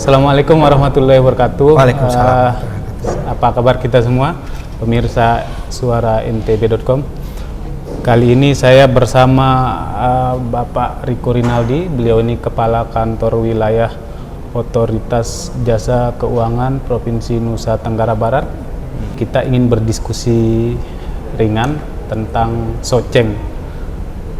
Assalamualaikum warahmatullahi wabarakatuh. Waalaikumsalam. Apa kabar kita semua, pemirsa suara ntb.com. Kali ini saya bersama Bapak Riko Rinaldi. Beliau ini Kepala Kantor Wilayah Otoritas Jasa Keuangan Provinsi Nusa Tenggara Barat. Kita ingin berdiskusi ringan tentang Soceng.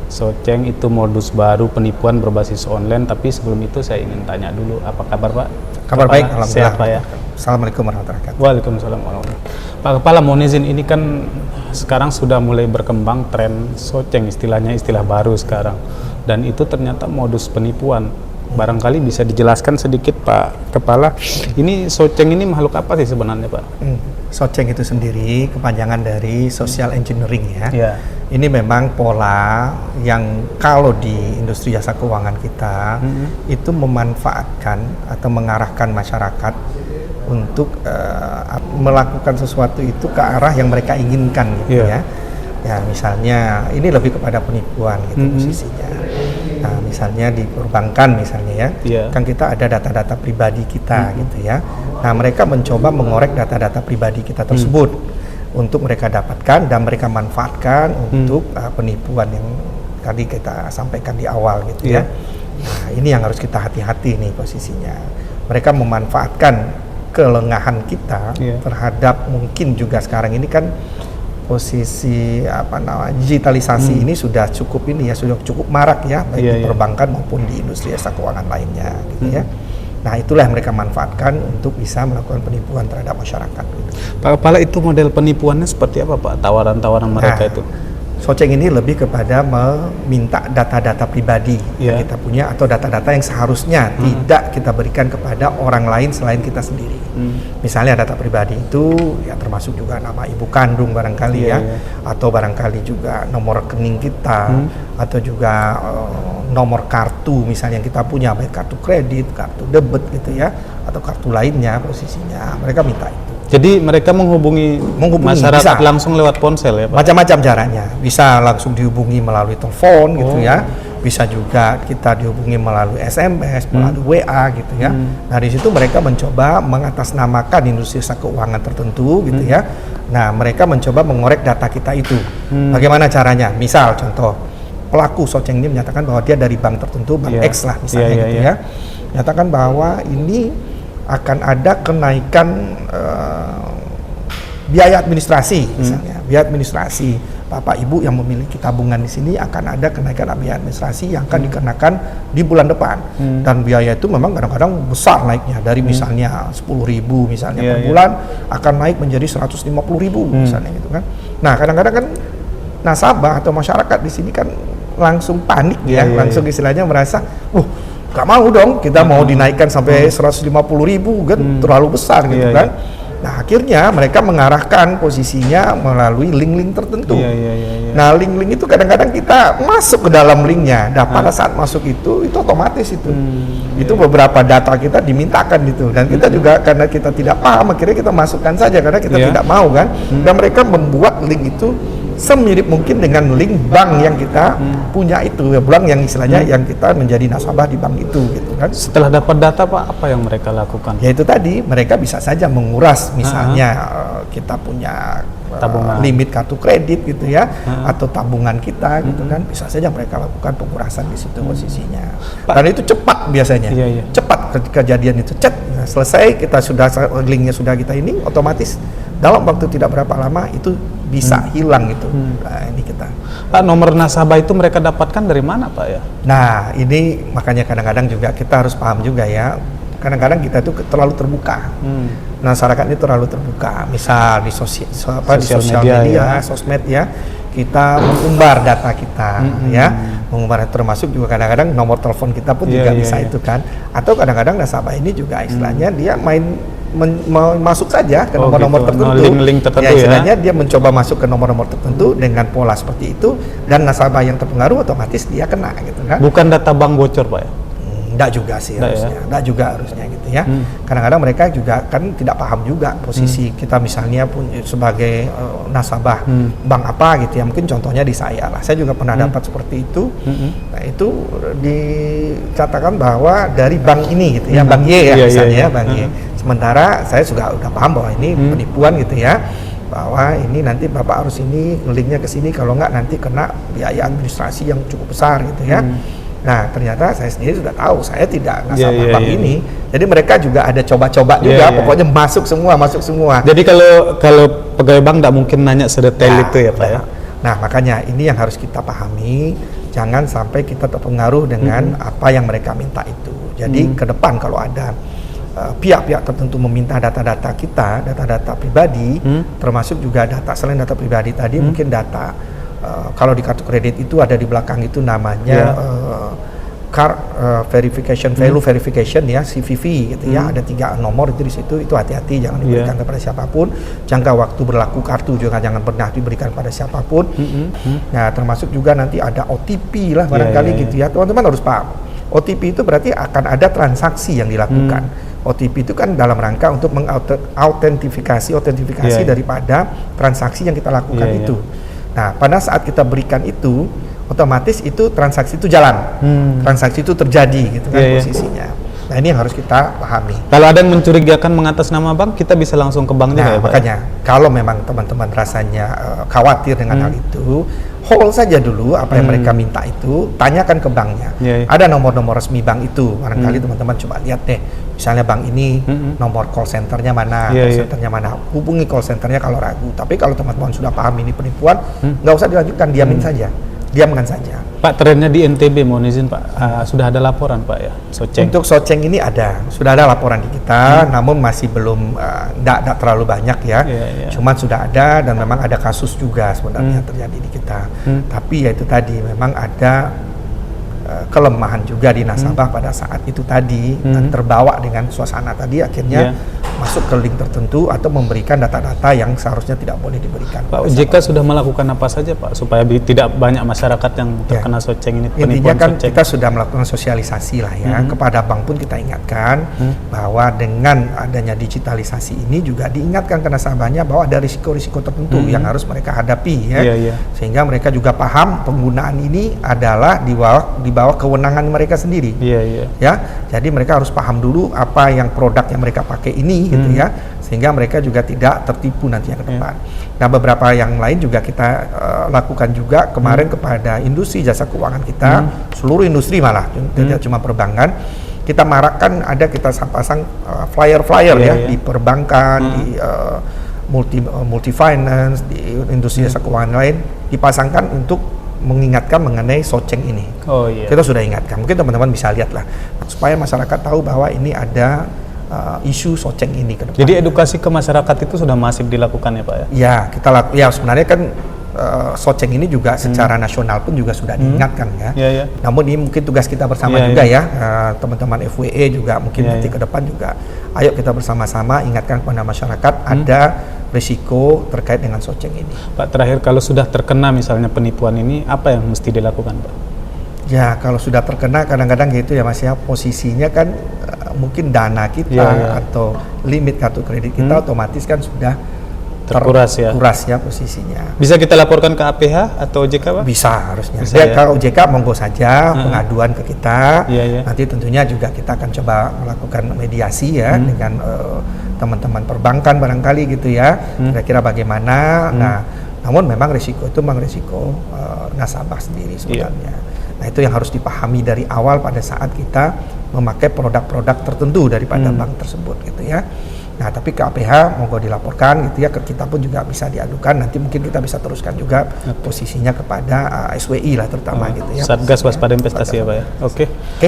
Soceng itu modus baru penipuan berbasis online, tapi sebelum itu saya ingin tanya dulu, apa kabar Pak? Kabar baik, alhamdulillah. Sehat Pak ya? Assalamualaikum warahmatullahi wabarakatuh. Waalaikumsalam warahmatullahi wabarakatuh. Pak Kepala, mohon izin, ini kan sekarang sudah mulai berkembang tren Soceng, istilahnya istilah baru sekarang, dan itu ternyata modus penipuan. Barangkali bisa dijelaskan sedikit Pak Kepala, ini Soceng ini makhluk apa sih sebenarnya Pak? Soceng itu sendiri kepanjangan dari social engineering ya. Ya. Ini memang pola yang kalau di industri jasa keuangan kita itu memanfaatkan atau mengarahkan masyarakat untuk melakukan sesuatu itu ke arah yang mereka inginkan gitu ya. Ya misalnya ini lebih kepada penipuan gitu posisinya. Nah, misalnya di perbankan misalnya ya, kan kita ada data-data pribadi kita gitu ya. Nah, mereka mencoba mengorek data-data pribadi kita tersebut untuk mereka dapatkan dan mereka manfaatkan untuk penipuan yang tadi kita sampaikan di awal gitu ya. Nah, ini yang harus kita hati-hati nih posisinya. Mereka memanfaatkan kelengahan kita terhadap mungkin juga sekarang ini kan posisi digitalisasi ini sudah cukup sudah cukup marak ya, baik di perbankan maupun di industri jasa keuangan lainnya gitu ya. Nah, itulah yang mereka manfaatkan untuk bisa melakukan penipuan terhadap masyarakat gitu. Pak Kepala, itu model penipuannya seperti apa Pak? Tawaran-tawaran mereka itu? Soceng ini lebih kepada meminta data-data pribadi yang kita punya atau data-data yang seharusnya tidak kita berikan kepada orang lain selain kita sendiri. Misalnya data pribadi itu ya termasuk juga nama ibu kandung barangkali atau barangkali juga nomor rekening kita atau juga nomor kartu misalnya yang kita punya, baik kartu kredit, kartu debit gitu ya, atau kartu lainnya posisinya. Mereka minta itu. Jadi mereka menghubungi masyarakat bisa langsung lewat ponsel ya Pak? Macam-macam caranya. Bisa langsung dihubungi melalui telepon gitu ya. Bisa juga kita dihubungi melalui SMS, melalui WA gitu ya. Nah, di situ mereka mencoba mengatasnamakan industri jasa keuangan tertentu gitu ya. Nah, mereka mencoba mengorek data kita itu. Bagaimana caranya? Misal contoh, pelaku Soceng ini menyatakan bahwa dia dari bank tertentu, bank X lah misalnya gitu ya. Menyatakan bahwa ini akan ada kenaikan biaya administrasi misalnya. Biaya administrasi Bapak Ibu yang memiliki tabungan di sini akan ada kenaikan biaya administrasi yang akan dikenakan di bulan depan. Dan biaya itu memang kadang-kadang besar naiknya dari misalnya 10.000 misalnya per bulan akan naik menjadi 150.000 misalnya gitu kan. Nah, kadang-kadang kan nasabah atau masyarakat di sini kan langsung panik langsung istilahnya merasa, gak mau dong kita mau dinaikkan sampai 150.000 kan terlalu besar gitu kan. Nah, akhirnya mereka mengarahkan posisinya melalui link-link tertentu. Nah, link-link itu kadang-kadang kita masuk ke dalam linknya. Nah, pada saat masuk itu otomatis itu. Itu beberapa data kita dimintakan itu. Dan kita juga karena kita tidak paham, akhirnya kita masukkan saja karena kita tidak mau kan. Dan mereka membuat link itu semirip mungkin dengan link bank yang kita punya itu, bank yang istilahnya yang kita menjadi nasabah di bank itu gitu kan. Setelah dapat data Pak, apa yang mereka lakukan? Ya itu tadi, mereka bisa saja menguras misalnya kita punya limit kartu kredit gitu ya, atau tabungan kita gitu kan, bisa saja mereka lakukan pengurasan di situ posisinya. Dan itu cepat biasanya, cepat ketika kejadian itu selesai, kita sudah linknya sudah kita ini, otomatis dalam waktu tidak berapa lama itu bisa hilang gitu. Nah, ini kita. Pak, nomor nasabah itu mereka dapatkan dari mana Pak ya? Nah, ini makanya kadang-kadang juga kita harus paham juga ya. Kadang-kadang kita itu terlalu terbuka. Masyarakat ini terlalu terbuka. Misal di sosial media, sosmed ya, kita mengumbar data kita ya. Mengumbar termasuk juga kadang-kadang nomor telepon kita pun juga bisa itu kan. Atau kadang-kadang nasabah ini juga istilahnya dia masuk saja ke nomor-nomor tertentu. Link-link tertentu ya. Istilahnya dia mencoba masuk ke nomor-nomor tertentu dengan pola seperti itu, dan nasabah yang terpengaruh otomatis dia kena gitu kan. Bukan data bank bocor Pak ya? Enggak juga sih Enggak harusnya, enggak juga harusnya gitu ya. Kadang-kadang mereka juga kan tidak paham juga posisi kita misalnya pun sebagai nasabah bank apa gitu ya. Mungkin contohnya di saya lah, saya juga pernah dapat seperti itu. Nah itu dikatakan bahwa dari bank ini gitu ya, bank Y ya misalnya, bank Y. Sementara saya juga udah paham bahwa ini penipuan gitu ya. Bahwa ini nanti Bapak harus ini linknya ke sini, kalau enggak nanti kena biaya administrasi yang cukup besar gitu ya. Nah ternyata saya sendiri sudah tahu, saya tidak nasabah bank ini. Jadi mereka juga ada coba-coba juga, pokoknya masuk semua. Jadi kalau pegawai bank tidak mungkin nanya sedetail itu ya Pak ya. Nah makanya ini yang harus kita pahami, jangan sampai kita terpengaruh dengan apa yang mereka minta itu. Jadi ke depan kalau ada pihak-pihak tertentu meminta data-data kita, data-data pribadi, termasuk juga data selain data pribadi tadi, mungkin data kalau di kartu kredit itu ada di belakang itu namanya card verification, value verification ya, CVV gitu ya, ada 3 nomor itu di situ, itu hati-hati jangan diberikan kepada siapapun. Jangka waktu berlaku kartu juga jangan pernah diberikan pada siapapun. Nah termasuk juga nanti ada OTP lah barangkali gitu ya, teman-teman harus paham. OTP itu berarti akan ada transaksi yang dilakukan. OTP itu kan dalam rangka untuk mengautentifikasi daripada transaksi yang kita lakukan itu. Nah, pada saat kita berikan itu, otomatis itu transaksi itu jalan, transaksi itu terjadi gitu kan posisinya. Nah, ini yang harus kita pahami. Kalau ada yang mencurigakan mengatas nama bank, kita bisa langsung ke banknya ya Pak? Makanya, kalau memang teman-teman rasanya khawatir dengan hal itu, hold saja dulu apa yang mereka minta itu, tanyakan ke banknya. Ada nomor-nomor resmi bank itu, barangkali teman-teman coba lihat deh. Misalnya bank ini, nomor call centernya mana, hubungi call centernya kalau ragu. Tapi kalau teman-teman sudah paham ini penipuan, nggak usah dilanjutkan, diamkan saja. Pak, trennya di NTB, mohon izin Pak, sudah ada laporan Pak ya, Soceng? Untuk Soceng ini sudah ada laporan di kita, namun masih belum, tidak terlalu banyak ya. Cuman sudah ada dan memang ada kasus juga sebenarnya terjadi di kita. Tapi ya itu tadi, memang ada kelemahan juga di nasabah pada saat itu tadi, dan terbawa dengan suasana tadi akhirnya masuk ke link tertentu atau memberikan data-data yang seharusnya tidak boleh diberikan. Pak, OJK sudah melakukan apa saja Pak supaya tidak banyak masyarakat yang terkena Soceng ini? Intinya kan kita sudah melakukan sosialisasi lah ya, kepada bank pun kita ingatkan bahwa dengan adanya digitalisasi ini juga diingatkan ke nasabahnya bahwa ada risiko-risiko tertentu yang harus mereka hadapi ya. Sehingga mereka juga paham penggunaan ini adalah di bawah kewenangan mereka sendiri. Ya, jadi mereka harus paham dulu apa yang produk yang mereka pakai ini gitu ya, sehingga mereka juga tidak tertipu nantinya ke depan. Nah, beberapa yang lain juga kita lakukan juga kemarin kepada industri jasa keuangan kita, seluruh industri malah, tidak cuma perbankan. Kita marakkan, kita pasang flyer-flyer ya di perbankan, di multi finance, di industri jasa keuangan lain, dipasangkan untuk mengingatkan mengenai Soceng ini. Kita sudah ingatkan, mungkin teman-teman bisa lihat lah, supaya masyarakat tahu bahwa ini ada isu Soceng ini ke depan. Jadi edukasi ke masyarakat itu sudah masif dilakukan ya Pak ya? Ya, ya sebenarnya kan Soceng ini juga secara nasional pun juga sudah diingatkan ya. Namun ini mungkin tugas kita bersama juga ya, teman-teman FWE juga mungkin nanti ke depan juga, ayo kita bersama-sama ingatkan kepada masyarakat ada risiko terkait dengan Soceng ini. Pak, terakhir kalau sudah terkena misalnya penipuan ini, apa yang mesti dilakukan Pak? Ya, kalau sudah terkena kadang-kadang gitu ya Mas ya, posisinya kan mungkin dana kita atau limit kartu kredit kita otomatis kan sudah terkuras ya posisinya. Bisa kita laporkan ke APH atau OJK Pak? Bisa harusnya. Kalau OJK monggo saja pengaduan ke kita. Nanti tentunya juga kita akan coba melakukan mediasi ya dengan teman-teman perbankan barangkali gitu ya. Kira-kira bagaimana. Nah, namun memang risiko itu memang risiko nasabah sendiri sebenarnya. Nah, itu yang harus dipahami dari awal pada saat kita memakai produk-produk tertentu daripada bank tersebut gitu ya. Nah, tapi ke APH monggo dilaporkan gitu ya, ke kita pun juga bisa diadukan, nanti mungkin kita bisa teruskan juga posisinya kepada SWI lah terutama gitu ya. Satgas Waspada Investasi ya Pak ya. Oke.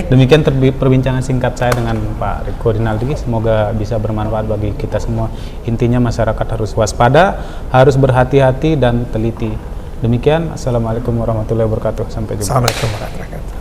Demikian perbincangan singkat saya dengan Pak Riko Rinaldi, semoga bisa bermanfaat bagi kita semua. Intinya masyarakat harus waspada, harus berhati-hati dan teliti. Demikian, Assalamualaikum warahmatullahi wabarakatuh. Sampai jumpa. Assalamualaikum warahmatullahi wabarakatuh.